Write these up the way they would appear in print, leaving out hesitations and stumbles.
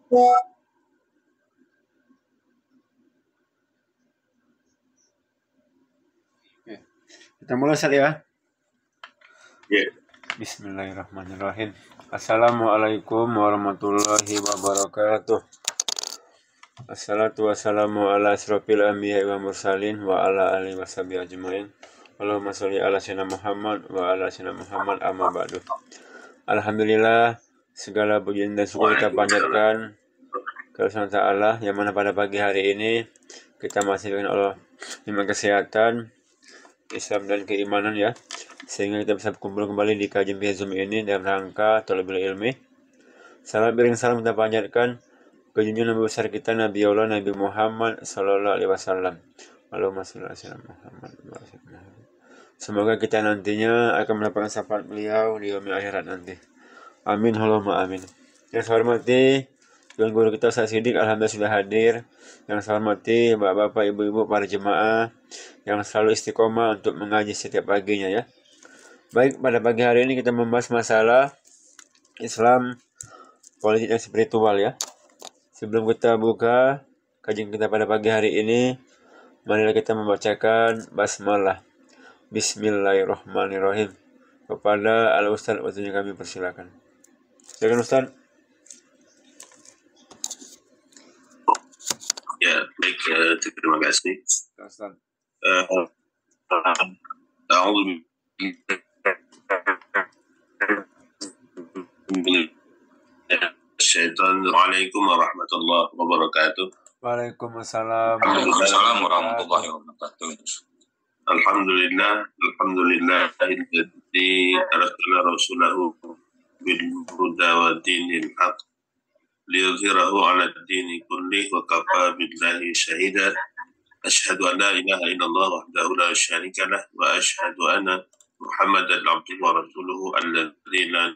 Oke, kita mulai Ustaz ya. Ya. Bismillahirrahmanirrahim. Assalamualaikum warahmatullahi wabarakatuh. Assalatu wassalamu ala asrofil anbiya wa mursalin wa ala alihi washabihi ajmain. Allahumma sholli ala sayyidina Muhammad wa ala sayyidina Muhammad amma ba'du. Alhamdulillah, segala puji dan syukur kita panjatkan ke Allah Ta'ala, yang mana pada pagi hari ini kita masih dengan Allah nikmat kesehatan, Islam dan keimanan ya, sehingga kita bisa kumpul kembali di kajian via Zoom ini dalam rangka talabul ilmi. Salam bering salam kita panjatkan ke junjungan Nabi besar kita, Nabi Allah Nabi Muhammad Sallallahu Alaihi Wasallam. Allahumma sholli ala Muhammad. Semoga kita nantinya akan mendapatkan syafaat beliau di yaumil akhirat nanti. Amin, Allahumma amin. Yang saya hormati Tuan Guru kita Ustaz Sidik, alhamdulillah sudah hadir. Yang saya hormati bapak-bapak, ibu-ibu, para jemaah yang selalu istiqomah untuk mengaji setiap paginya ya. Baik, pada pagi hari ini kita membahas masalah Islam, politik dan spiritual ya. Sebelum kita buka kajian kita pada pagi hari ini, marilah kita membacakan basmalah. Bismillahirrahmanirrahim. Kepada Al-Ustaz waktunya kami persilakan. Silakan Ustaz. Ya, baik, terima kasih. Ustaz. Assalamualaikum warahmatullahi wabarakatuh. Waalaikumsalam warahmatullahi wabarakatuh. Alhamdulillah alladzi arsala rasulahu bil huda wa dinil haq liyudhhirahu 'ala ad-dini kullih wa kafa billahi shahida. Asyhadu an la ilaha illallah wahdahu la syarika lah wa asyhadu anna Muhammadan abduhu wa rasuluhu alladzi la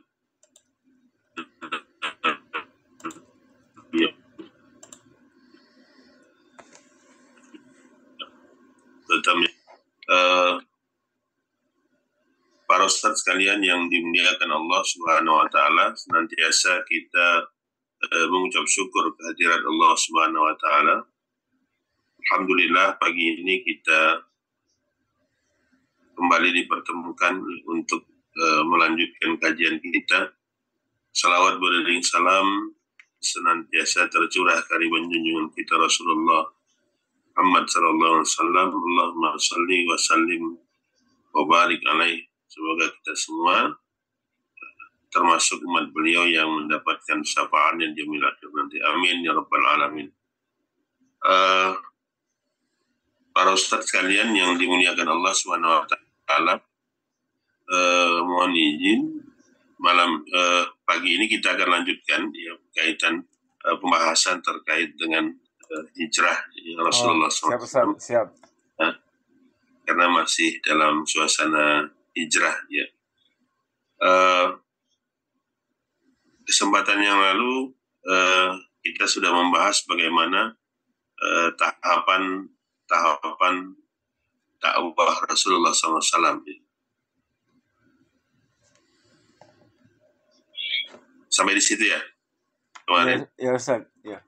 para ustaz sekalian yang dimuliakan Allah Subhanahu wa taala, senantiasa kita mengucap syukur kehadirat Allah Subhanahu wa taala. Alhamdulillah pagi ini kita kembali dipertemukan untuk melanjutkan kajian kita. Salawat beriring salam senantiasa tercurah kariban junjungan kita Rasulullah Muhammad sallallahu alaihi wasallam. Allahumma shalli wa sallim wa barik alaih. Semoga kita semua termasuk umat beliau yang mendapatkan syafaat yang jamin akhir nanti. Amin ya rabbal alamin. Para ustaz sekalian yang dimuliakan Allah Subhanahu wa taala, mohon izin pagi ini kita akan lanjutkan ya kaitan pembahasan terkait dengan hijrah Rasulullah SAW. Siap. Karena masih dalam suasana hijrah ya. Kesempatan yang lalu kita sudah membahas bagaimana tahapan dakwah Rasulullah SAW. Sampai di situ ya kemarin. Ya Ustaz. Ya.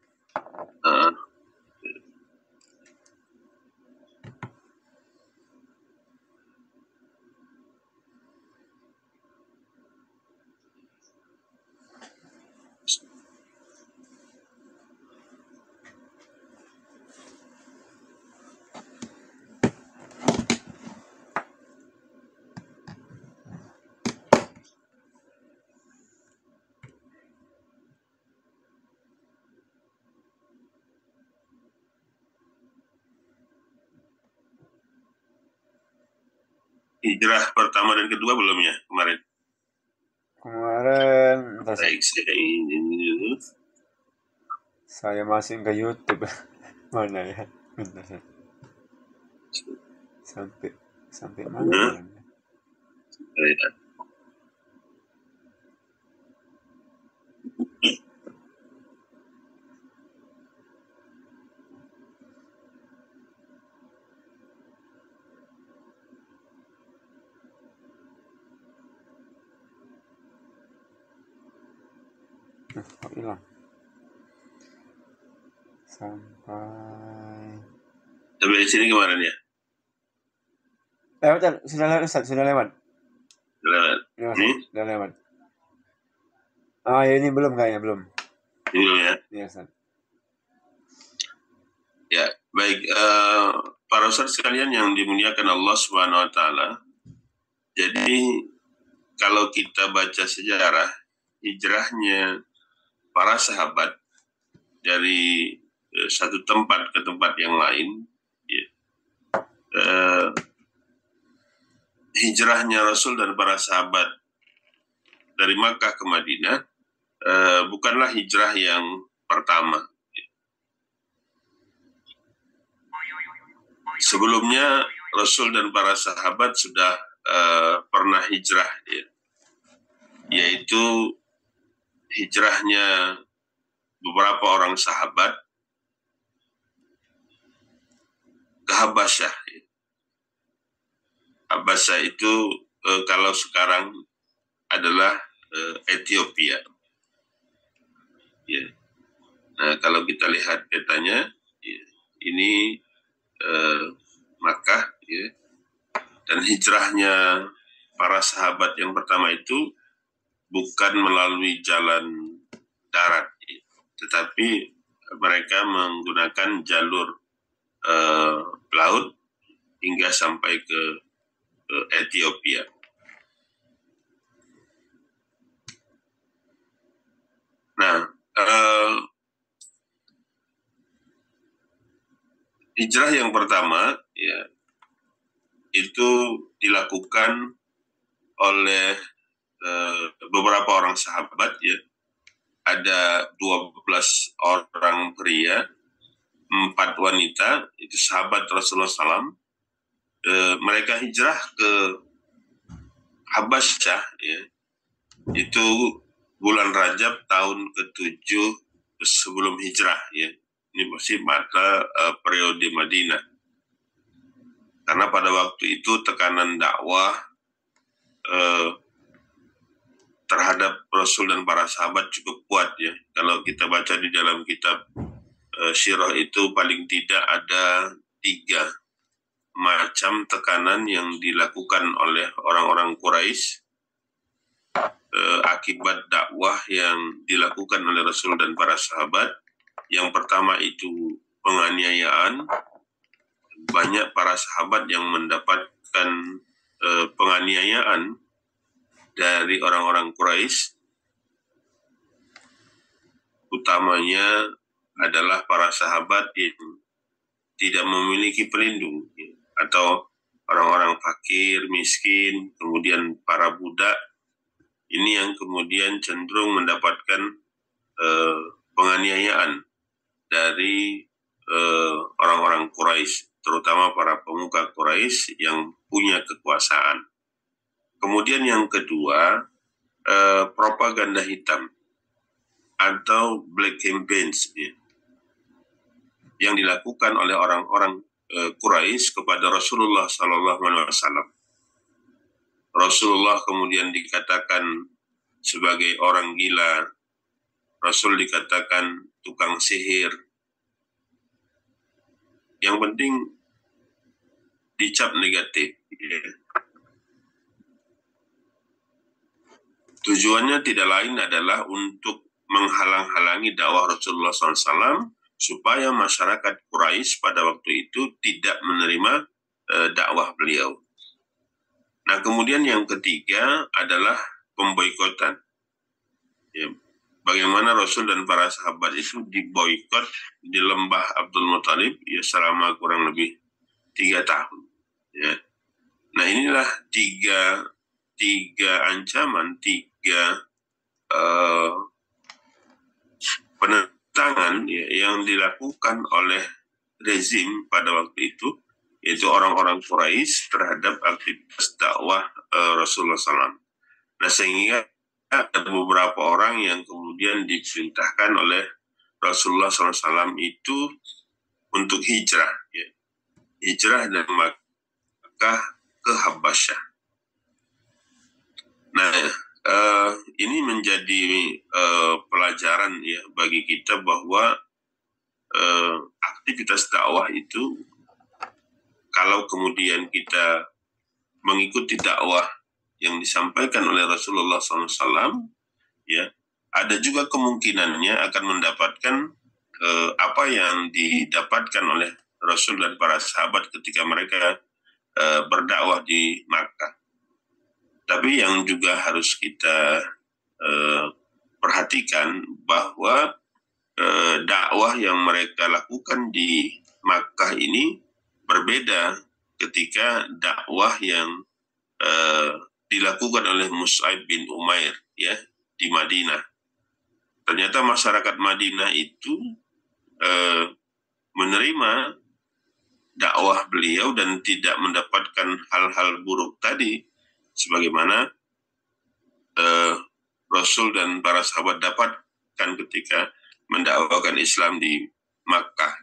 Hijrah pertama dan kedua belum ya kemarin? Baik, saya masih ke YouTube. Mana ya? Bentar. Sampai mana? Kok hilang? sampai Sampai di sini kemarin ya? lewat kan? Sudah lewat Ustaz, sudah lewat. Lewat. Ini? Sudah lewat. Oh ya, ini belum kayaknya, belum. Ini belum ya? Iya Ustaz. Ya, baik. Para ustaz sekalian yang dimuliakan Allah Subhanahu wa taala. Jadi kalau kita baca sejarah hijrahnya para sahabat dari satu tempat ke tempat yang lain, ya, hijrahnya Rasul dan para sahabat dari Makkah ke Madinah bukanlah hijrah yang pertama. Sebelumnya Rasul dan para sahabat sudah pernah hijrah, ya, yaitu hijrahnya beberapa orang sahabat ke Habasyah. Ya. Habasyah itu kalau sekarang adalah Ethiopia. Ya. Nah, kalau kita lihat petanya, ya, ini Makkah, ya, dan hijrahnya para sahabat yang pertama itu bukan melalui jalan darat, ya, tetapi mereka menggunakan jalur laut hingga sampai ke Ethiopia. Nah, hijrah yang pertama, ya, itu dilakukan oleh beberapa orang sahabat, ya. Ada 12 orang pria, 4 wanita, itu sahabat Rasulullah SAW. Mereka hijrah ke Habasyah, ya, itu bulan Rajab tahun ke-7 sebelum hijrah, ya. Ini masih masa periode Madinah. Karena pada waktu itu tekanan dakwah terhadap Rasul dan para sahabat cukup kuat, ya. Kalau kita baca di dalam kitab Sirah itu paling tidak ada 3 macam tekanan yang dilakukan oleh orang-orang Quraisy akibat dakwah yang dilakukan oleh Rasul dan para sahabat. Yang pertama itu penganiayaan. Banyak para sahabat yang mendapatkan penganiayaan dari orang-orang Quraisy, utamanya adalah para sahabat yang tidak memiliki pelindung, ya, atau orang-orang fakir, miskin, kemudian para budak. Ini yang kemudian cenderung mendapatkan penganiayaan dari orang-orang Quraisy, terutama para pemuka Quraisy yang punya kekuasaan. Kemudian yang kedua, propaganda hitam atau black campaigns, ya, yang dilakukan oleh orang-orang Quraisy kepada Rasulullah SAW. Rasulullah kemudian dikatakan sebagai orang gila, Rasul dikatakan tukang sihir. Yang penting dicap negatif, ya. Tujuannya tidak lain adalah untuk menghalang-halangi dakwah Rasulullah SAW supaya masyarakat Quraisy pada waktu itu tidak menerima dakwah beliau. Nah, kemudian yang ketiga adalah pemboikotan. Ya, bagaimana Rasul dan para sahabat itu diboikot di lembah Abdul Muthalib, ya, selama kurang lebih 3 tahun. Ya. Nah, inilah tiga ancaman, 3 penentangan, ya, yang dilakukan oleh rezim pada waktu itu, yaitu orang-orang Quraisy terhadap aktivitas dakwah Rasulullah SAW. Nah, sehingga ada beberapa orang yang kemudian diperintahkan oleh Rasulullah SAW itu untuk hijrah, ya. Hijrah dari Makkah ke Habasyah. Nah, ini menjadi pelajaran, ya, bagi kita bahwa aktivitas dakwah itu, kalau kemudian kita mengikuti dakwah yang disampaikan oleh Rasulullah SAW, ya, ada juga kemungkinannya akan mendapatkan apa yang didapatkan oleh Rasul dan para sahabat ketika mereka berdakwah di Makkah. Tapi yang juga harus kita perhatikan bahwa dakwah yang mereka lakukan di Makkah ini berbeda ketika dakwah yang dilakukan oleh Mus'ab bin Umair, ya, di Madinah. Ternyata masyarakat Madinah itu menerima dakwah beliau dan tidak mendapatkan hal-hal buruk tadi, sebagaimana Rasul dan para sahabat dapatkan ketika mendakwakan Islam di Makkah.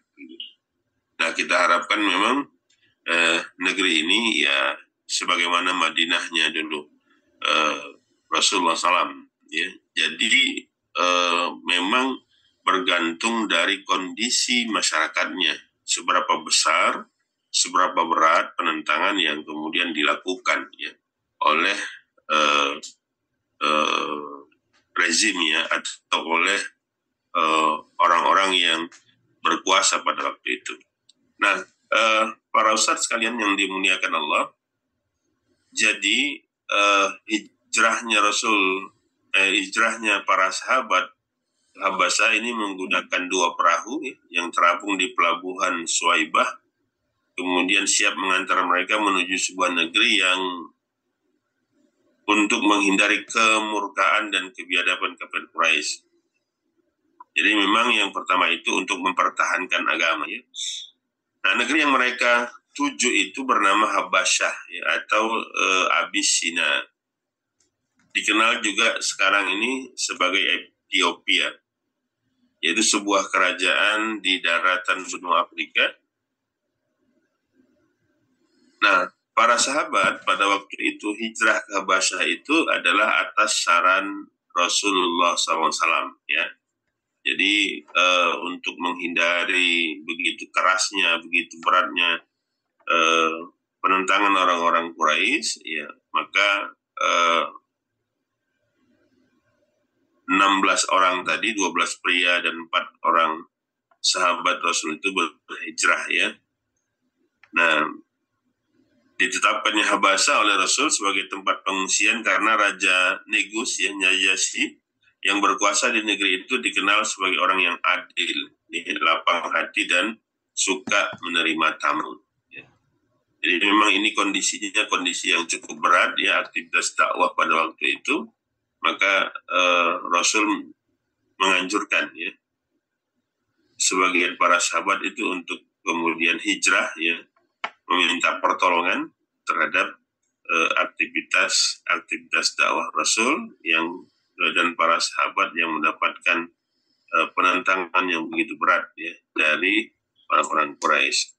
Nah, kita harapkan memang negeri ini ya sebagaimana Madinahnya dulu Rasulullah SAW. Ya. Jadi memang bergantung dari kondisi masyarakatnya, seberapa besar, seberapa berat penentangan yang kemudian dilakukan, ya, oleh rezim, ya, atau oleh orang-orang yang berkuasa pada waktu itu. Nah, para ustadz sekalian yang dimuliakan Allah, jadi hijrahnya para sahabat Habasah ini menggunakan 2 perahu, ya, yang terapung di pelabuhan Suwaibah, kemudian siap mengantar mereka menuju sebuah negeri yang untuk menghindari kemurkaan dan kebiadaban kafir Quraisy. Jadi memang yang pertama itu untuk mempertahankan agama, ya. Nah, negeri yang mereka tuju itu bernama Habasyah, ya, atau Abyssinia. Dikenal juga sekarang ini sebagai Ethiopia, yaitu sebuah kerajaan di daratan benua Afrika. Nah, para sahabat pada waktu itu hijrah ke Habasyah itu adalah atas saran Rasulullah SAW, ya. Jadi untuk menghindari begitu kerasnya, begitu beratnya penentangan orang-orang Quraisy, ya, maka 16 orang tadi, 12 pria dan 4 orang sahabat Rasul itu berhijrah, ya. Nah, ditetapkannya Habasyah oleh Rasul sebagai tempat pengungsian karena Raja Negus, ya, Najasyi, yang berkuasa di negeri itu dikenal sebagai orang yang adil, lapang hati dan suka menerima tamu. Ya. Jadi memang ini kondisinya kondisi yang cukup berat, ya, aktivitas dakwah pada waktu itu. Maka Rasul menganjurkan, ya, sebagian para sahabat itu untuk kemudian hijrah, ya, meminta pertolongan terhadap aktivitas dakwah Rasul yang dan para sahabat yang mendapatkan penentangan yang begitu berat, ya, dari orang-orang Quraisy.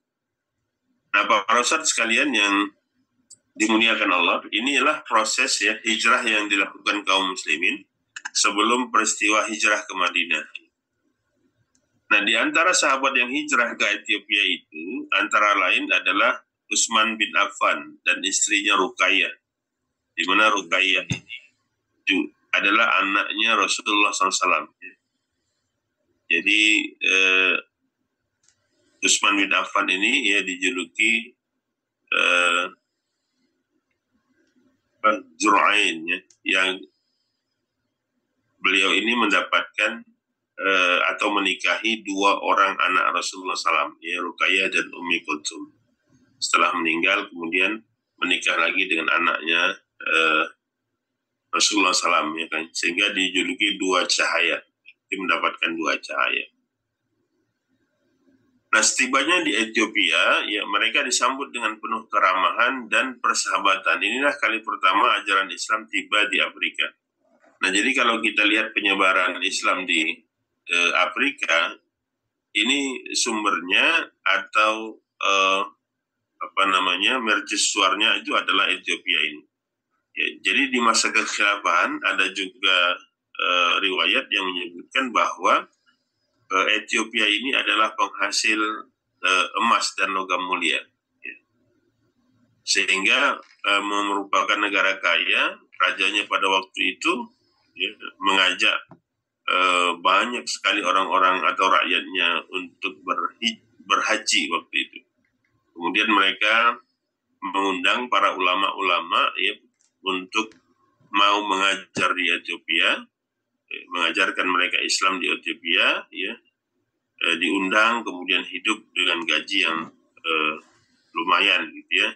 Nah, para ustadz sekalian yang dimuliakan Allah, inilah proses, ya, hijrah yang dilakukan kaum muslimin sebelum peristiwa hijrah ke Madinah. Nah, di antara sahabat yang hijrah ke Ethiopia itu antara lain adalah Utsman bin Affan dan istrinya Ruqayyah, di mana Ruqayyah ini adalah anaknya Rasulullah SAW. Jadi Utsman bin Affan ini, ya, dijuluki Zur'ain, ya, yang beliau ini mendapatkan atau menikahi 2 orang anak Rasulullah SAW, ya, Ruqayyah dan Ummi Kulthum. Setelah meninggal kemudian menikah lagi dengan anaknya Rasulullah SAW, ya, kan? Sehingga dijuluki 2 cahaya, dia mendapatkan 2 cahaya. Nah, setibanya di Ethiopia, ya, mereka disambut dengan penuh keramahan dan persahabatan. Inilah kali pertama ajaran Islam tiba di Afrika. Nah, jadi kalau kita lihat penyebaran Islam di Afrika, ini sumbernya atau mercusuarnya itu adalah Ethiopia ini. Ya, jadi di masa kekhilafahan ada juga riwayat yang menyebutkan bahwa Ethiopia ini adalah penghasil emas dan logam mulia, ya. Sehingga merupakan negara kaya. Rajanya pada waktu itu ya, mengajak banyak sekali orang-orang atau rakyatnya untuk berhaji waktu itu. Kemudian mereka mengundang para ulama-ulama ya untuk mau mengajar di Ethiopia, mengajarkan mereka Islam di Ethiopia, ya, diundang kemudian hidup dengan gaji yang lumayan, gitu ya,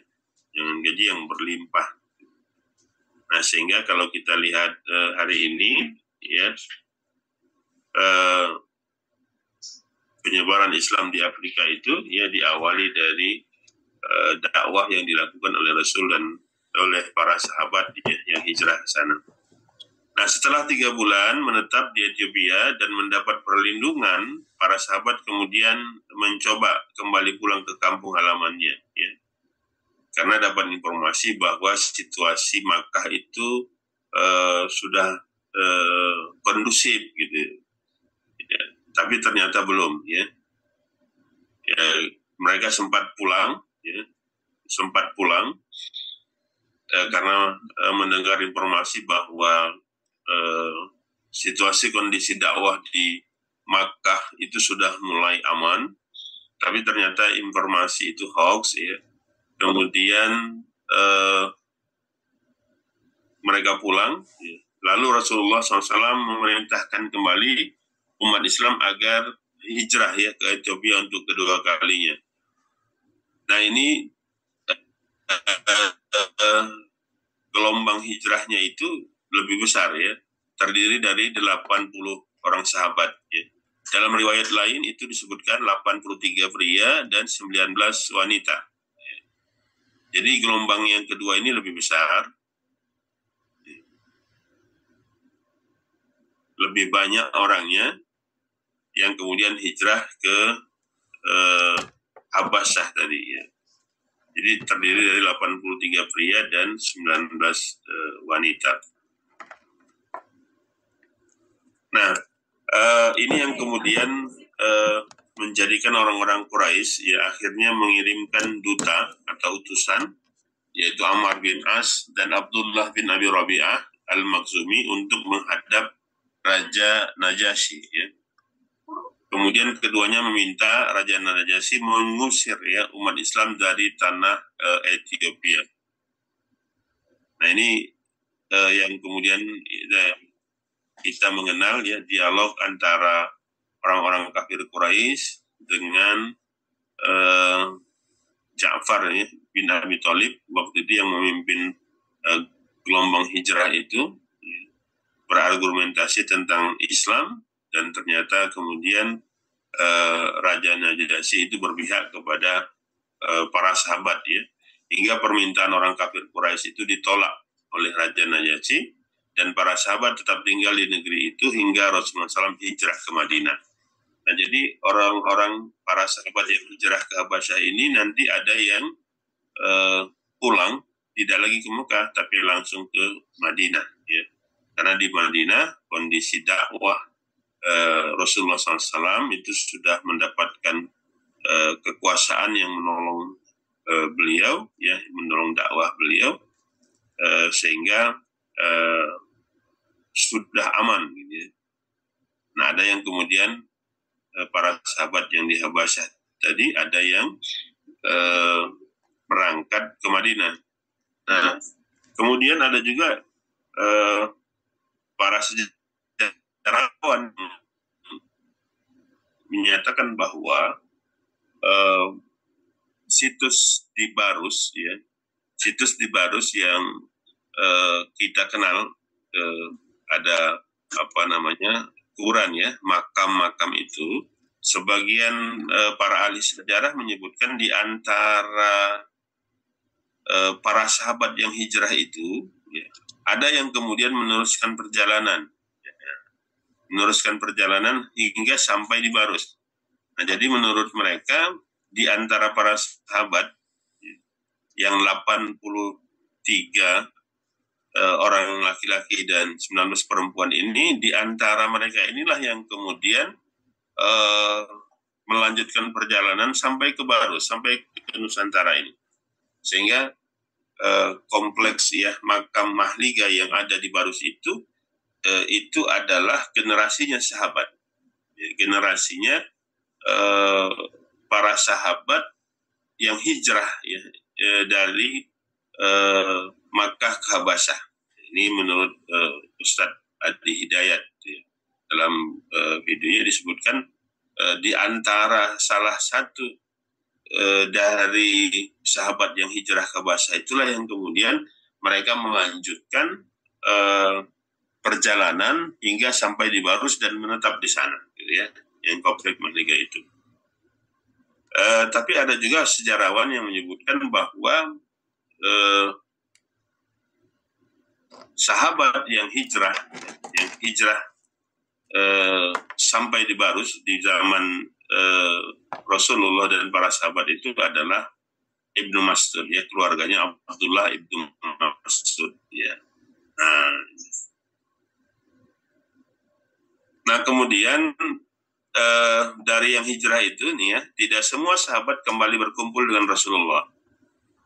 dengan gaji yang berlimpah. Nah, sehingga kalau kita lihat hari ini, ya, penyebaran Islam di Afrika itu ya diawali dari dakwah yang dilakukan oleh Rasul dan oleh para sahabat yang hijrah ke sana. Nah, setelah 3 bulan menetap di Ethiopia dan mendapat perlindungan, para sahabat kemudian mencoba kembali pulang ke kampung halamannya, ya. Karena dapat informasi bahwa situasi Makkah itu sudah kondusif, gitu. Ya, tapi ternyata belum, ya. Ya, mereka sempat pulang, ya, karena mendengar informasi bahwa situasi kondisi dakwah di Makkah itu sudah mulai aman, tapi ternyata informasi itu hoax, ya. Kemudian mereka pulang, ya. Lalu Rasulullah SAW memerintahkan kembali umat Islam agar hijrah ya ke Ethiopia untuk kedua kalinya. Nah, ini gelombang hijrahnya itu lebih besar, ya, terdiri dari 80 orang sahabat, ya. Dalam riwayat lain itu disebutkan 83 pria dan 19 wanita. Ya. Jadi gelombang yang kedua ini lebih besar, lebih banyak orangnya yang kemudian hijrah ke Habasyah tadi, ya. Jadi terdiri dari 83 pria dan 19 wanita. Nah, ini yang kemudian menjadikan orang-orang Quraisy ya akhirnya mengirimkan duta atau utusan, yaitu Ammar bin As dan Abdullah bin Abi Rabi'ah al-Makhzumi untuk menghadap Raja Najasyi, ya. Kemudian keduanya meminta Raja Najasyi mengusir ya umat Islam dari tanah Ethiopia. Nah, ini yang kemudian kita mengenal ya dialog antara orang-orang kafir Quraisy dengan Ja'far ya, bin Abi Thalib waktu itu yang memimpin gelombang hijrah itu, berargumentasi tentang Islam. Dan ternyata kemudian Raja Najasyi itu berpihak kepada para sahabat, ya, hingga permintaan orang kafir Quraisy itu ditolak oleh Raja Najasyi dan para sahabat tetap tinggal di negeri itu hingga Rasulullah SAW hijrah ke Madinah. Nah, jadi orang-orang para sahabat yang hijrah ke Habasyah ini nanti ada yang pulang tidak lagi ke Mekah tapi langsung ke Madinah, ya. Karena di Madinah kondisi dakwah Rasulullah SAW itu sudah mendapatkan kekuasaan yang menolong beliau, ya, menolong dakwah beliau, sehingga sudah aman, gitu, ya. Nah, ada yang kemudian para sahabat yang di Habasyah tadi ada yang berangkat ke Madinah. Nah, kemudian ada juga para sejarawan menyatakan bahwa situs di Barus, ya, situs di Barus yang kita kenal ada kuburan, ya, makam-makam itu. Sebagian para ahli sejarah menyebutkan di antara para sahabat yang hijrah itu, ya, ada yang kemudian meneruskan perjalanan hingga sampai di Barus. Nah, jadi menurut mereka di antara para sahabat yang 83 orang laki-laki dan 19 perempuan ini, di antara mereka inilah yang kemudian melanjutkan perjalanan sampai ke Barus, sampai ke Nusantara ini. Sehingga kompleks ya makam Mahligai yang ada di Barus itu adalah generasinya sahabat, generasinya para sahabat yang hijrah ya, dari Makkah ke Habasyah. Ini menurut Ustadz Adi Hidayat ya. Dalam videonya disebutkan di antara salah satu dari sahabat yang hijrah ke Habasyah itulah yang kemudian mereka melanjutkan perjalanan hingga sampai di Barus dan menetap di sana, gitu ya, yang komplek Mahligai itu. Tapi ada juga sejarawan yang menyebutkan bahwa sahabat yang hijrah sampai di Barus di zaman Rasulullah dan para sahabat itu adalah Ibnu Mas'ud ya, keluarganya Abdullah Ibnu Mas'ud ya. Nah kemudian dari yang hijrah itu nih ya, tidak semua sahabat kembali berkumpul dengan Rasulullah.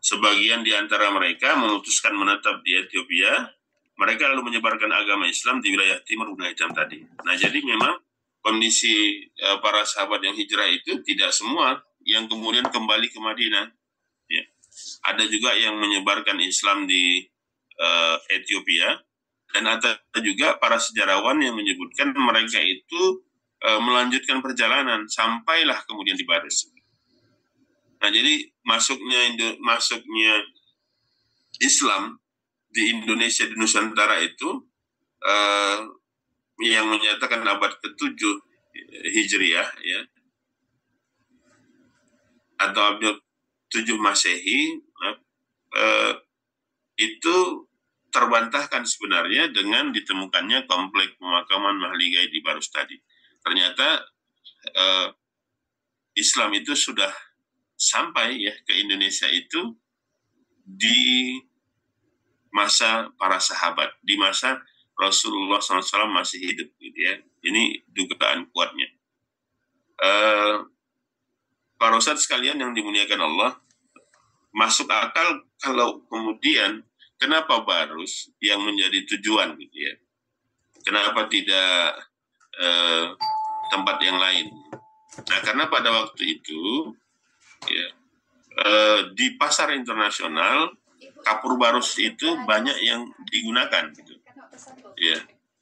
Sebagian di antara mereka memutuskan menetap di Ethiopia. Mereka lalu menyebarkan agama Islam di wilayah timur Benua Hitam tadi. Nah jadi memang kondisi para sahabat yang hijrah itu tidak semua yang kemudian kembali ke Madinah. Ya. Ada juga yang menyebarkan Islam di Ethiopia, dan ada juga para sejarawan yang menyebutkan mereka itu melanjutkan perjalanan sampailah kemudian di Barus. Nah jadi masuknya Islam di Indonesia, di Nusantara itu yang menyatakan abad ke-7 Hijriah ya, atau abad 7 Masehi, itu terbantahkan sebenarnya dengan ditemukannya komplek pemakaman Mahligai di Barus tadi. Ternyata Islam itu sudah sampai ya ke Indonesia itu di masa para sahabat, di masa Rasulullah SAW masih hidup, gitu ya. Ini dugaan kuatnya. Para ustadz sekalian yang dimuliakan Allah, masuk akal kalau kemudian kenapa Barus yang menjadi tujuan, gitu ya? Kenapa tidak tempat yang lain? Nah, karena pada waktu itu ya, di pasar internasional kapur Barus itu banyak yang digunakan, gitu. Ya,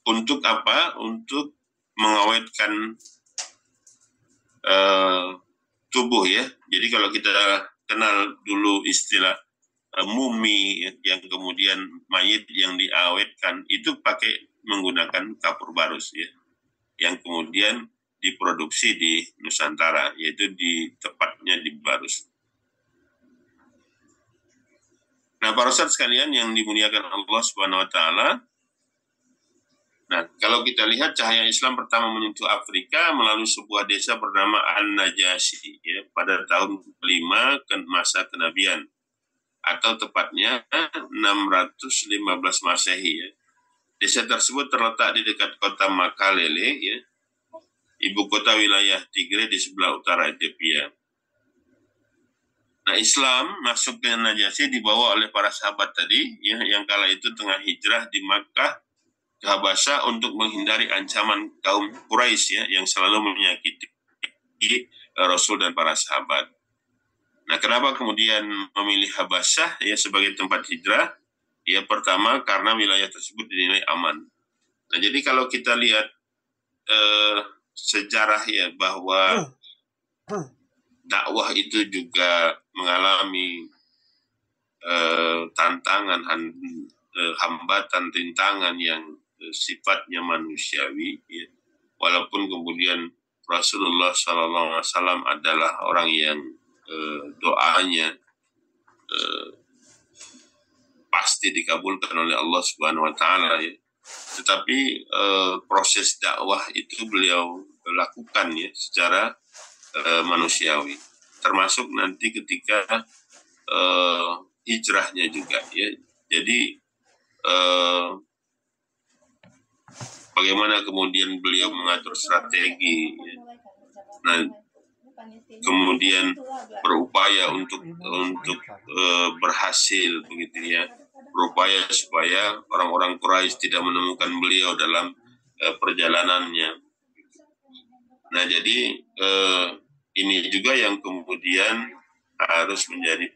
untuk apa? Untuk mengawetkan tubuh ya. Jadi kalau kita kenal dulu istilah mumi yang kemudian mayit yang diawetkan itu pakai menggunakan kapur Barus ya, yang kemudian diproduksi di Nusantara, yaitu tepatnya di Barus. Nah, para ustadz sekalian yang dimuliakan Allah Subhanahu wa taala. Nah, kalau kita lihat cahaya Islam pertama menyentuh Afrika melalui sebuah desa bernama An-Najasyi ya, pada tahun 5 ke masa kenabian, atau tepatnya 615 Masehi ya. Desa tersebut terletak di dekat kota Makalele ya, ibu kota wilayah Tigray di sebelah utara Ethiopia. Nah, Islam masuk ke Najasyi dibawa oleh para sahabat tadi ya, yang kala itu tengah hijrah di Makkah ke Habasyah untuk menghindari ancaman kaum Quraisy ya, yang selalu menyakiti Rasul dan para sahabat. Nah, kenapa kemudian memilih Habasyah ya sebagai tempat hijrah? Ya, pertama karena wilayah tersebut dinilai aman. Nah, jadi kalau kita lihat sejarah ya, bahwa dakwah itu juga mengalami tantangan, hambatan, rintangan yang sifatnya manusiawi ya. Walaupun kemudian Rasulullah SAW adalah orang yang doanya pasti dikabulkan oleh Allah Subhanahu wa taala ya. Tetapi proses dakwah itu beliau lakukan ya secara manusiawi, termasuk nanti ketika hijrahnya juga ya. Jadi bagaimana kemudian beliau mengatur strategi ya, Nah, kemudian berupaya untuk berhasil begitu ya, berupaya supaya orang-orang Quraisy tidak menemukan beliau dalam perjalanannya. Nah, jadi ini juga yang kemudian harus menjadi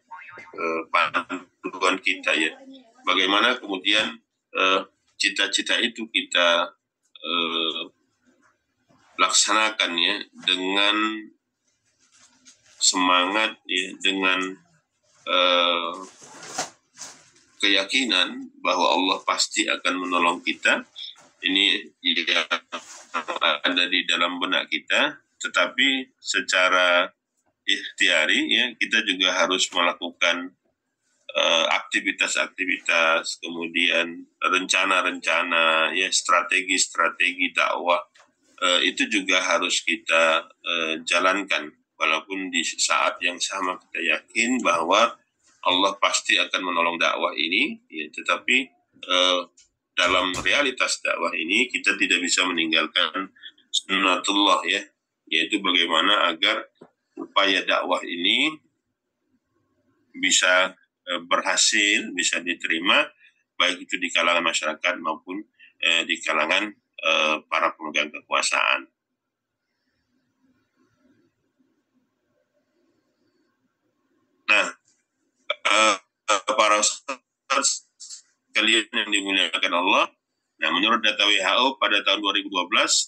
panduan kita ya. Bagaimana kemudian cita-cita itu kita laksanakan ya dengan semangat ya, dengan keyakinan bahwa Allah pasti akan menolong kita. Ini yang ada di dalam benak kita, tetapi secara ikhtiari ya kita juga harus melakukan aktivitas-aktivitas, kemudian rencana-rencana ya, strategi-strategi dakwah itu juga harus kita jalankan, walaupun di saat yang sama kita yakin bahwa Allah pasti akan menolong dakwah ini ya, tetapi dalam realitas dakwah ini kita tidak bisa meninggalkan sunnatullah ya, yaitu bagaimana agar upaya dakwah ini bisa berhasil, bisa diterima baik itu di kalangan masyarakat maupun di kalangan para pemegang kekuasaan. Nah, para kalian yang dimuliakan Allah, nah menurut data WHO pada tahun 2012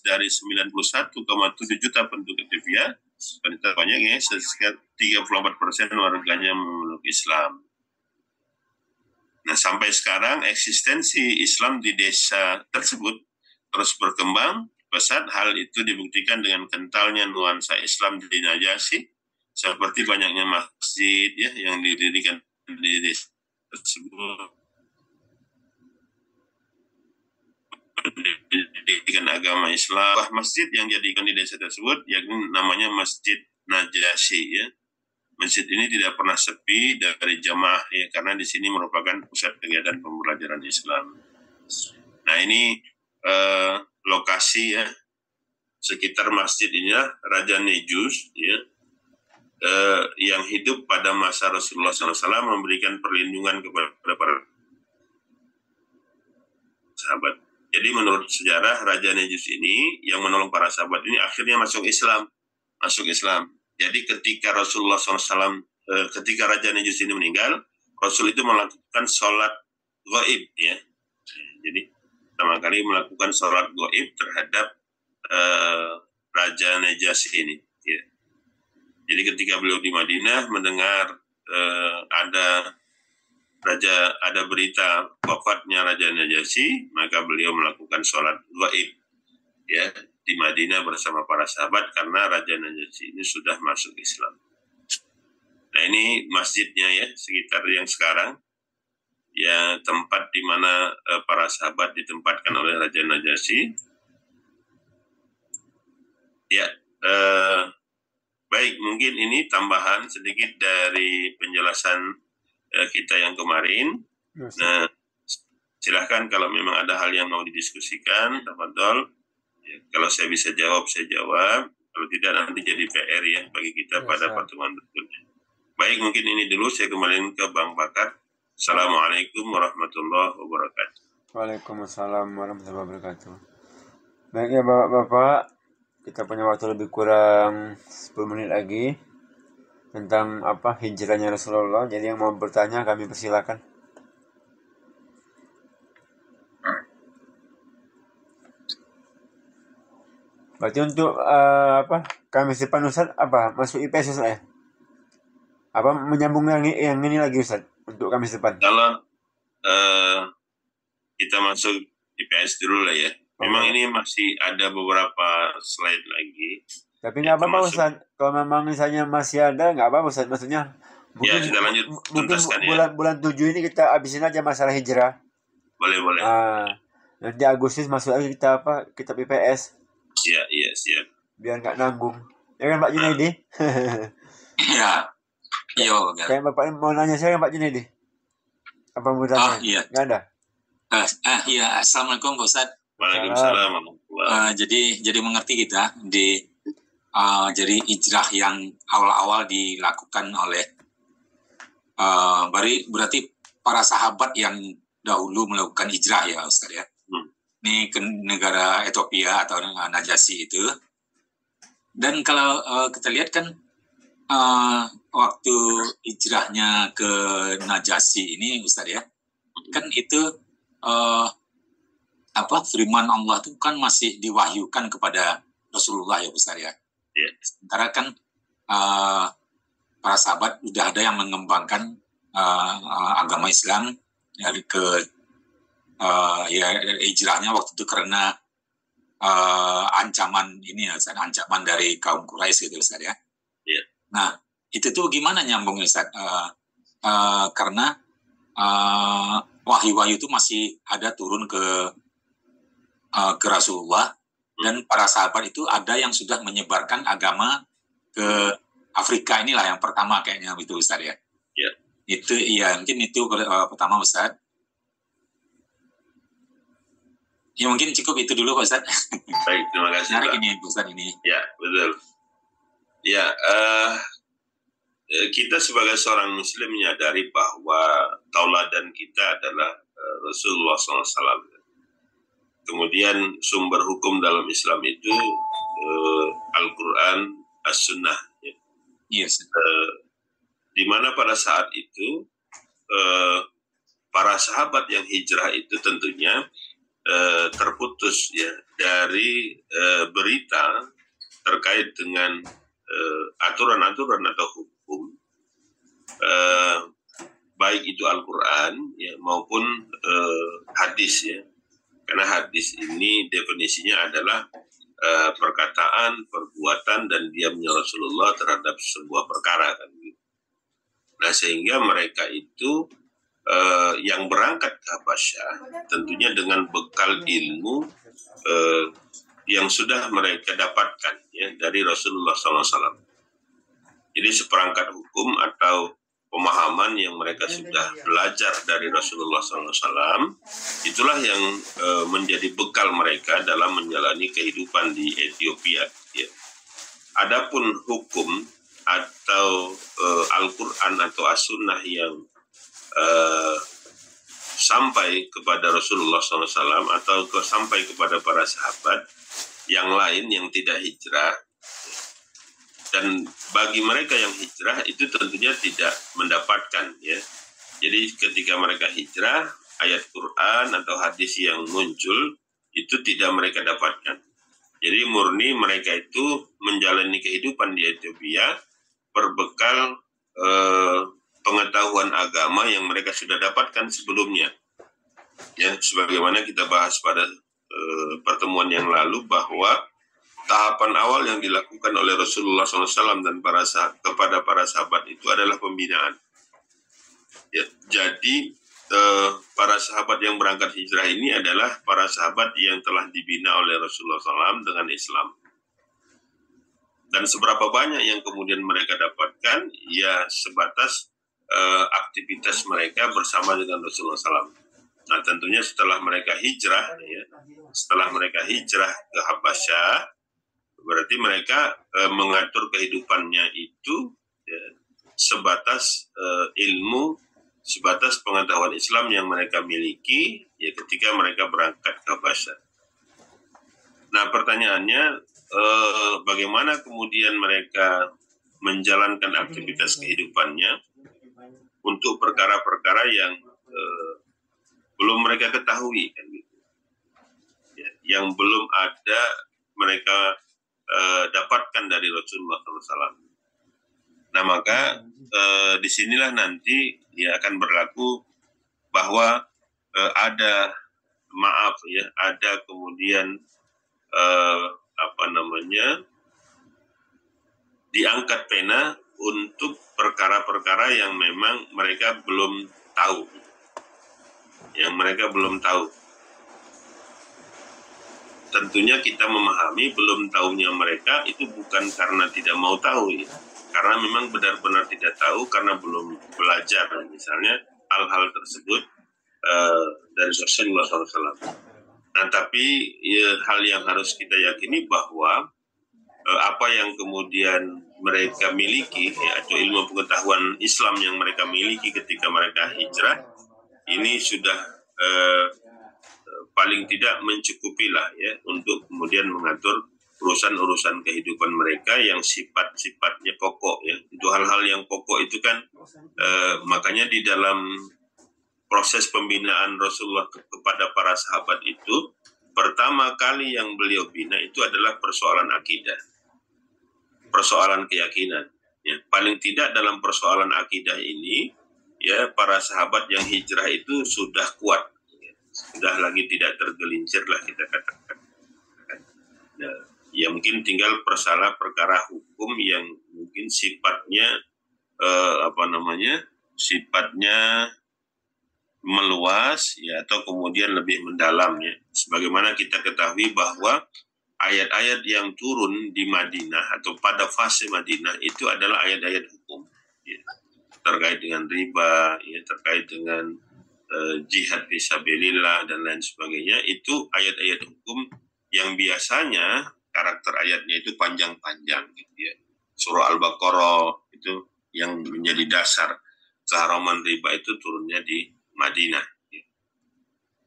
dari 91,7 juta penduduk Ethiopia, wanita banyak ya, sekitar 34% warganya memeluk Islam. Nah, sampai sekarang eksistensi Islam di desa tersebut terus berkembang pesat. Hal itu dibuktikan dengan kentalnya nuansa Islam di Najasyi, seperti banyaknya masjid ya yang didirikan di desa tersebut, pendidikan agama Islam. Masjid yang dijadikan di desa tersebut yakni namanya Masjid Najasyi ya. Masjid ini tidak pernah sepi dari jamaah ya, karena di sini merupakan pusat kegiatan pembelajaran Islam. Nah, ini lokasi ya sekitar masjid ini ya, Raja Nejus ya, yang hidup pada masa Rasulullah SAW memberikan perlindungan kepada para sahabat. Jadi menurut sejarah Raja Nejus ini yang menolong para sahabat ini akhirnya masuk Islam. Jadi ketika Rasulullah SAW, ketika Raja Nejus ini meninggal, Rasul itu melakukan sholat gaib ya. Jadi pertama kali melakukan sholat gaib terhadap Raja Nejus ini. Ya. Jadi ketika beliau di Madinah mendengar ada berita wafatnya Raja Najasyi, maka beliau melakukan sholat gaib ya di Madinah bersama para sahabat karena Raja Najasyi ini sudah masuk Islam. Nah, ini masjidnya ya, sekitar yang sekarang ya, tempat di mana para sahabat ditempatkan oleh Raja Najasyi. Ya, baik, mungkin ini tambahan sedikit dari penjelasan kita yang kemarin. Nah, silahkan kalau memang ada hal yang mau didiskusikan, tafadhol. Ya, kalau saya bisa jawab, saya jawab. Kalau tidak, nanti jadi PR ya bagi kita pada pertemuan berikutnya. Baik, mungkin ini dulu, saya kembali ke Bang Bakar. Assalamualaikum warahmatullahi wabarakatuh. Waalaikumsalam warahmatullahi wabarakatuh. Baik ya Bapak-Bapak, kita punya waktu lebih kurang 10 menit lagi tentang hijrahnya Rasulullah. Jadi yang mau bertanya kami persilakan. Berarti untuk Kamis depan Ustaz masuk IPS Ustaz ya? Menyambung yang ini lagi Ustaz untuk Kamis depan? Kalau kita masuk IPS dulu lah ya. Memang ini masih ada beberapa slide lagi. Tapi nggak apa-apa Ustaz. Kalau memang misalnya masih ada, nggak apa-apa Ustaz. Maksudnya mungkin, ya, kita lanjut tuntaskan ya. Bulan 7 ini kita habisin aja masalah hijrah. Boleh. Nanti Agustus masuk lagi kita IPS. Iya, siap. Biar nggak nanggung. Ya kan Pak Junaidi? Iya. Kayak Bapak mau nanya saya Pak Junaidi. Apa mau tanya? Iya. Nggak ada? Iya. Assalamualaikum Pak Ustaz. Waalaikumsalam. Jadi mengerti kita di jadi hijrah yang awal-awal dilakukan oleh berarti para sahabat yang dahulu melakukan hijrah ya Ustaz ya. Ini ke negara Ethiopia atau Najasyi itu. Dan kalau kita lihat kan waktu hijrahnya ke Najasyi ini Ustaz ya, kan itu firman Allah itu kan masih diwahyukan kepada Rasulullah ya Ustaz ya. Sementara kan para sahabat sudah ada yang mengembangkan agama Islam dari hijrahnya waktu itu karena ancaman ini ya Ustaz, ancaman dari kaum Quraisy gitu Ustaz ya. Nah, itu tuh gimana nyambung Ustaz? Karena wahyu-wahyu itu masih ada turun ke Rasulullah, dan para sahabat itu ada yang sudah menyebarkan agama ke Afrika, inilah yang pertama kayaknya itu Ustaz ya. Itu ya mungkin itu pertama Ustaz. Ya mungkin cukup itu dulu Pak Ustaz. Baik, terima kasih. Menarik ini Ustaz ini. Ya, betul. Ya, kita sebagai seorang muslim menyadari bahwa tauladan kita adalah Rasulullah SAW. Kemudian sumber hukum dalam Islam itu Al-Quran, As-Sunnah. Yes. Di mana pada saat itu para sahabat yang hijrah itu tentunya terputus ya dari berita terkait dengan aturan-aturan atau hukum, baik itu Al-Quran ya, maupun hadis ya. Karena hadis ini definisinya adalah perkataan, perbuatan, dan diamnya Rasulullah terhadap sebuah perkara kan gitu. Nah sehingga mereka itu yang berangkat ke Habasyah tentunya dengan bekal ilmu yang sudah mereka dapatkan ya dari Rasulullah SAW. Jadi seperangkat hukum atau pemahaman yang mereka sudah belajar dari Rasulullah SAW, itulah yang menjadi bekal mereka dalam menjalani kehidupan di Ethiopia. Ya. Adapun hukum atau Al-Quran atau As-Sunnah yang sampai kepada Rasulullah SAW atau sampai kepada para sahabat yang lain yang tidak hijrah, dan bagi mereka yang hijrah itu tentunya tidak mendapatkan ya. Jadi ketika mereka hijrah, ayat Quran atau hadis yang muncul itu tidak mereka dapatkan. Jadi murni mereka itu menjalani kehidupan di Ethiopia berbekal pengetahuan agama yang mereka sudah dapatkan sebelumnya. Ya, sebagaimana kita bahas pada pertemuan yang lalu bahwa tahapan awal yang dilakukan oleh Rasulullah SAW dan kepada para sahabat itu adalah pembinaan. Ya, jadi para sahabat yang berangkat hijrah ini adalah para sahabat yang telah dibina oleh Rasulullah SAW dengan Islam. Dan seberapa banyak yang kemudian mereka dapatkan, ya sebatas aktivitas mereka bersama dengan Rasulullah SAW. Nah tentunya setelah mereka hijrah, ya, setelah mereka hijrah ke Habasyah, berarti mereka mengatur kehidupannya itu ya, sebatas ilmu, sebatas pengetahuan Islam yang mereka miliki ya ketika mereka berangkat ke Habasyah. Nah pertanyaannya, bagaimana kemudian mereka menjalankan aktivitas kehidupannya untuk perkara-perkara yang belum mereka ketahui kan gitu. Ya, yang belum ada mereka dapatkan dari Rasulullah SAW. Nah maka disinilah nanti ya akan berlaku bahwa ada ada kemudian diangkat pena untuk perkara-perkara yang memang mereka belum tahu, Tentunya kita memahami belum tahunya mereka itu bukan karena tidak mau tahu ya. Karena memang benar-benar tidak tahu karena belum belajar misalnya hal-hal tersebut dari Rasulullah SAW. Nah tapi ya, hal yang harus kita yakini bahwa apa yang kemudian mereka miliki, ya, atau ilmu pengetahuan Islam yang mereka miliki ketika mereka hijrah, ini sudah paling tidak mencukupi lah ya untuk kemudian mengatur urusan-urusan kehidupan mereka yang sifat-sifatnya pokok ya. Itu hal-hal yang pokok itu kan makanya di dalam proses pembinaan Rasulullah kepada para sahabat itu pertama kali yang beliau bina itu adalah persoalan akidah, persoalan keyakinan ya. Paling tidak dalam persoalan akidah ini ya para sahabat yang hijrah itu sudah kuat ya. Sudah lagi tidak tergelincir lah kita katakan ya, mungkin tinggal perkara hukum yang mungkin sifatnya sifatnya meluas ya atau kemudian lebih mendalam ya. Sebagaimana kita ketahui bahwa ayat-ayat yang turun di Madinah atau pada fase Madinah itu adalah ayat-ayat hukum ya, terkait dengan riba ya, terkait dengan jihad fisabilillah dan lain sebagainya. Itu ayat-ayat hukum yang biasanya karakter ayatnya itu panjang-panjang gitu ya. Surah Al-Baqarah itu yang menjadi dasar keharaman riba itu turunnya di Madinah.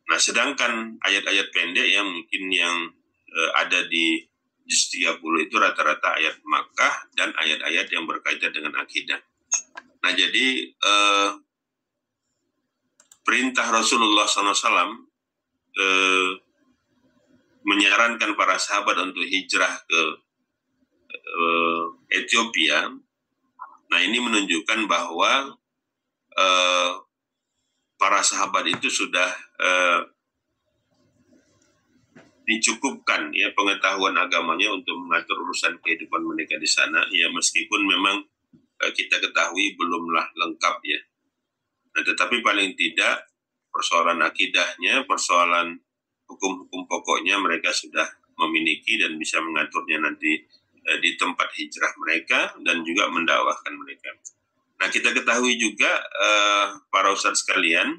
Nah, sedangkan ayat-ayat pendek yang mungkin yang ada di juz 30 itu rata-rata ayat Makkah dan ayat-ayat yang berkaitan dengan akidah. Nah, jadi perintah Rasulullah SAW menyarankan para sahabat untuk hijrah ke Ethiopia. Nah, ini menunjukkan bahwa para sahabat itu sudah dicukupkan ya pengetahuan agamanya untuk mengatur urusan kehidupan mereka di sana ya, meskipun memang kita ketahui belumlah lengkap ya. Nah, tetapi paling tidak persoalan akidahnya, persoalan hukum-hukum pokoknya mereka sudah memiliki dan bisa mengaturnya nanti di tempat hijrah mereka dan juga mendakwahkan mereka. Nah, kita ketahui juga para ustadz sekalian,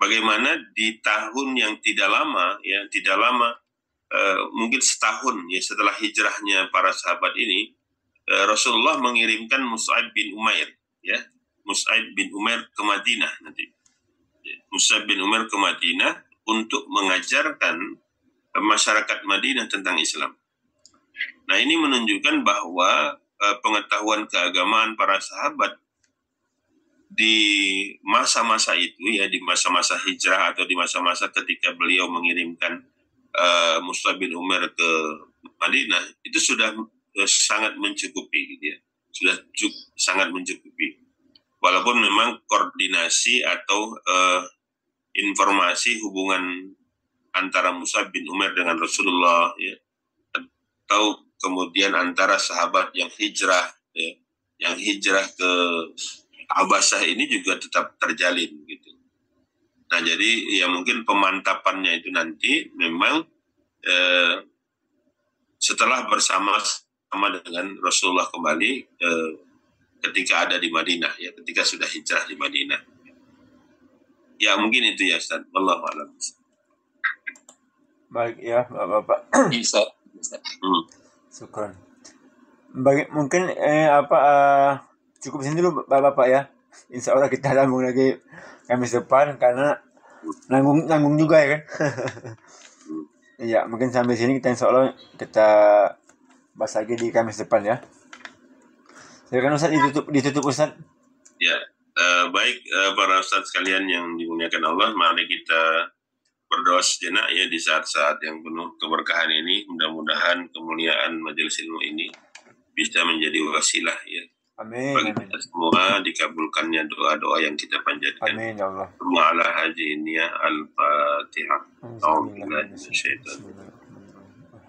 bagaimana di tahun yang tidak lama mungkin setahun ya setelah hijrahnya para sahabat ini, Rasulullah mengirimkan Mus'ab bin Umair ya, Mus'ab bin Umair ke Madinah nanti. Mus'ab bin Umair ke Madinah untuk mengajarkan masyarakat Madinah tentang Islam. Nah, ini menunjukkan bahwa pengetahuan keagamaan para sahabat di masa-masa itu ya, di masa-masa hijrah atau di masa-masa ketika beliau mengirimkan Mus'ab bin Umair ke Madinah itu sudah sangat mencukupi gitu ya. Sudah sangat mencukupi. Walaupun memang koordinasi atau informasi hubungan antara Mus'ab bin Umair dengan Rasulullah ya, atau kemudian antara sahabat yang hijrah ya, yang hijrah ke Abbasah ini juga tetap terjalin gitu. Nah, jadi ya mungkin pemantapannya itu nanti memang setelah bersama dengan Rasulullah kembali ketika ada di Madinah ya, ketika sudah hijrah di Madinah. Ya mungkin itu ya Ustaz. Wallahu a'lam. Baik ya Bapak. Bisa. Syukran. Mungkin cukup sini dulu Bapak ya. Insya Allah kita sambung lagi Kamis depan karena nanggung juga ya kan. Ya mungkin sampai sini kita insya Allah kita bahas lagi di Kamis depan ya. Silakan Ustaz, ditutup Ustaz. Ya, baik para Ustaz sekalian yang dimuliakan Allah, mari kita berdoa sejenak ya di saat-saat yang penuh keberkahan ini. Mudah-mudahan kemuliaan majelis ilmu ini bisa menjadi wasilah ya. Amin. Bagi kita semua dikabulkannya doa-doa yang kita panjatkan. Amin ya Allah. Ala hajiniyah al-Fatihah.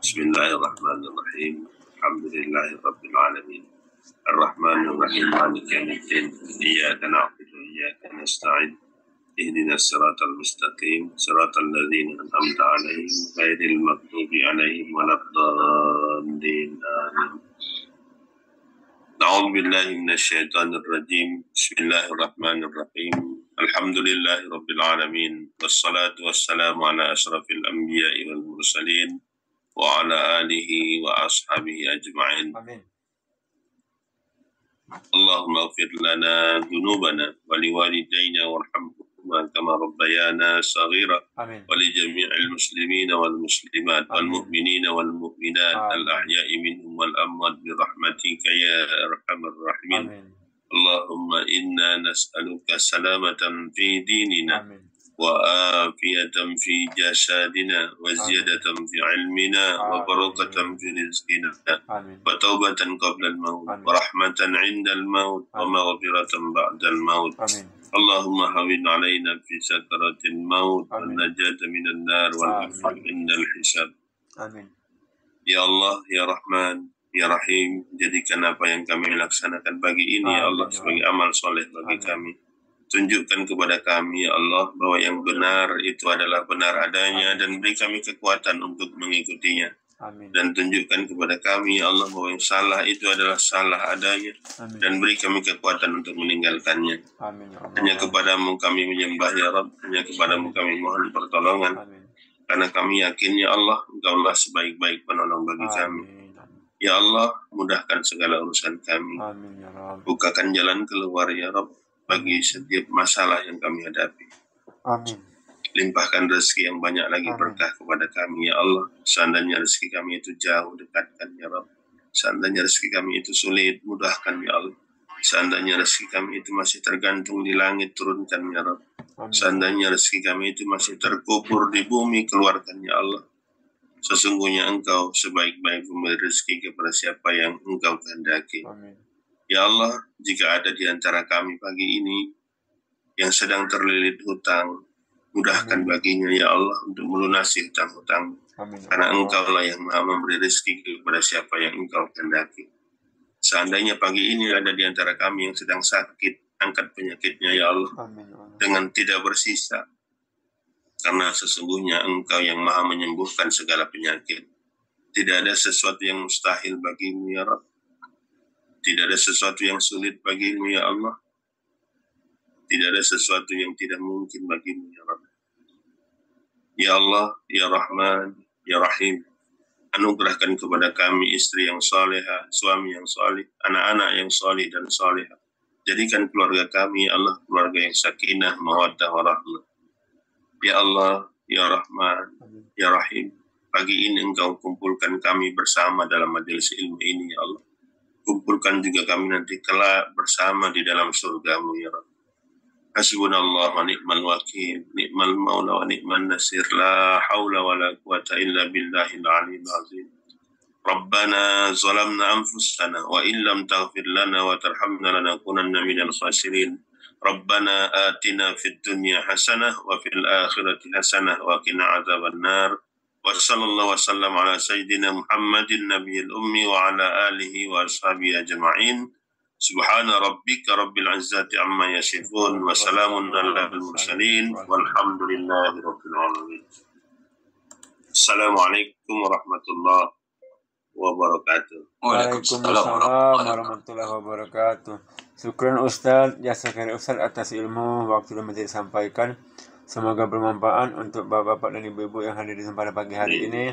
Bismillahirrahmanirrahim. Alhamdulillahirabbil alamin. Ar-Rahmanir-Rahim. Maliki yaumiddin. Iyyaka na'budu wa iyyaka nasta'in. Ihdinas siratal mustaqim. Siratal ladzina an'amta 'alaihim ghairil maghdubi 'alaihim waladdallin. A'udzu billahi minasyaitonir rajim. Bismillahirrahmanirrahim. Alhamdulillahirabbil alamin. Wassalatu wassalamu ala asyrafil anbiya'i wal mursalin. وعلى آله وأصحابه أجمعين. Amin. اللهم اغفر لنا ذنوبنا ولوالدينا وارحمهما كما ربيانا صغيرا. Amin. ولجميع المسلمين والمسلمات والمؤمنين والمؤمنات الأحياء منهم والأموات برحمتك يا أرحم الراحمين. Amin. اللهم إنا نسألك سلامة في ديننا Amin. وآفية في جسدنا وزيادة في علمنا وبركة في رزقنا Amin. وتوبة قبل الموت ورحمة عند الموت ومغفرة بعد الموت. Amin. اللهم هون علينا في سكرات الموت والنجاة من النار والعفو عند الحساب. Amin. Ya Allah, Ya Rahman, Ya Rahim, jadikan apa yang kami laksanakan pagi ini, ya Allah, sebagai amal soleh bagi kami. Tunjukkan kepada kami, ya Allah, bahwa yang benar itu adalah benar adanya, dan beri kami kekuatan untuk mengikutinya. Amin. Dan tunjukkan kepada kami, ya Allah, bahwa yang salah itu adalah salah adanya. Amin. Dan beri kami kekuatan untuk meninggalkannya. Amin. Ya Allah. Hanya kepadamu kami menyembah, ya Rabb. Hanya kepadamu kami mohon pertolongan. Amin. Karena kami yakin, ya Allah, Engkaulah sebaik-baik penolong bagi kami. Ya Allah, mudahkan segala urusan kami. Amin, ya Rabb. Bukakan jalan keluar, ya Rabb, bagi setiap masalah yang kami hadapi. Amin. Limpahkan rezeki yang banyak lagi berkah kepada kami, ya Allah. Seandainya rezeki kami itu jauh, dekatkan, ya Rabb. Seandainya rezeki kami itu sulit, mudahkan, ya Allah. Seandainya rezeki kami itu masih tergantung di langit, turunkan, ya Rabb. Seandainya rezeki kami itu masih terkubur di bumi, keluarkan, ya Allah. Sesungguhnya Engkau sebaik-baik pemberi rezeki kepada siapa yang Engkau kehendaki. Amin. Ya Allah, jika ada di antara kami pagi ini yang sedang terlilit hutang, mudahkan baginya, ya Allah, untuk melunasi hutang-hutang. Karena Engkaulah yang Maha memberi rezeki kepada siapa yang Engkau kehendaki. Seandainya pagi ini ada di antara kami yang sedang sakit, angkat penyakitnya, ya Allah, dengan tidak bersisa. Karena sesungguhnya Engkau yang Maha menyembuhkan segala penyakit. Tidak ada sesuatu yang mustahil bagimu, ya Rabb. Tidak ada sesuatu yang sulit bagimu, ya Allah. Tidak ada sesuatu yang tidak mungkin bagimu, ya Rabb. Ya Allah, Ya Rahman, Ya Rahim, anugerahkan kepada kami istri yang salehah, suami yang saleh, anak-anak yang saleh dan salehah. Jadikan keluarga kami, ya Allah, keluarga yang sakinah, mawaddah, warahmah. Ya Allah, Ya Rahman, Ya Rahim, pagi ini Engkau kumpulkan kami bersama dalam majelis ilmu ini, ya Allah. Kumpulkan juga kami nanti kelak bersama di dalam surga-Mu, ya Rabb. Hasbunallah wa ni'mal wakil, ni'mal maula wa ni'man nasir, la hawla wa la quwata illa billahil aliyyil azim. Rabbana zalamna anfusana wa illam taghfir lana wa tarhamna lanakunanna minal khasirin. Rabbana atina fid dunya hasanah wa fil akhirati hasanah wa qina adzabannar. Wa sallallahu wa sallam ala sayyidina Muhammadin nabiyil ummi wa ala alihi wa ashabihi ajma'in. Subhana rabbika rabbil izzati amma yasifun wa salamun alal mursalin walhamdulillahi rabbil alamin. Assalamualaikum warahmatullahi wabarakatuh. Waalaikumsalam warahmatullahi wabarakatuh. Syukran Ustaz, jasa khair Ustaz atas ilmu waktu yang disampaikan. Semoga bermanfaat untuk bapak-bapak dan ibu-ibu yang hadir di pada pagi hari ini.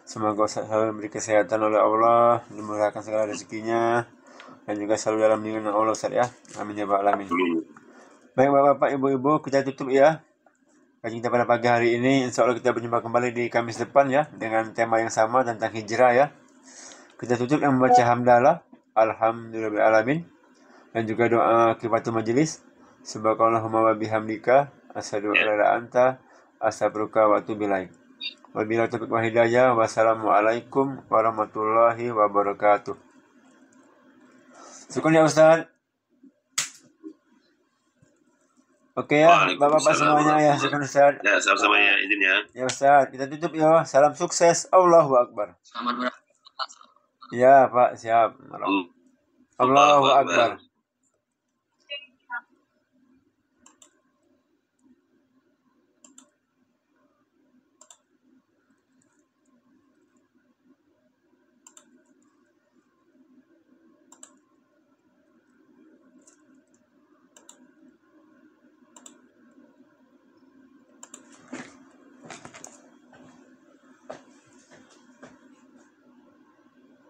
Semoga Ustaz selalu diberi kesehatan oleh Allah, dimurahkan segala rezekinya, dan juga selalu dalam lindungan Allah, Ustaz, ya. Amin ya Rabbal alamin. Baik bapak-bapak, ibu-ibu, kita tutup ya kajian kita pada pagi hari ini. Insya Allah kita berjumpa kembali di Kamis depan ya, dengan tema yang sama tentang hijrah ya. Kita tutup dengan membaca hamdalah, alhamdulillahirabbil alamin, dan juga doa kifatul majelis. Subhanallahumma wa bihamdika asyhadu an la ilaha illa anta astaghfiruka wa atubu ilaik. Wabillahi taufiq wal hidayah. Wassalamualaikum warahmatullahi wabarakatuh. Syukur ya Ustaz. Oke ya, bapak-bapak semuanya ya, syukur Ustaz. Ya, sama-sama ya, izin ya. Ya Ustaz, kita tutup ya. Salam sukses. Allahu Akbar. Selamat berangkat. Ya Pak, siap. Allahu Akbar.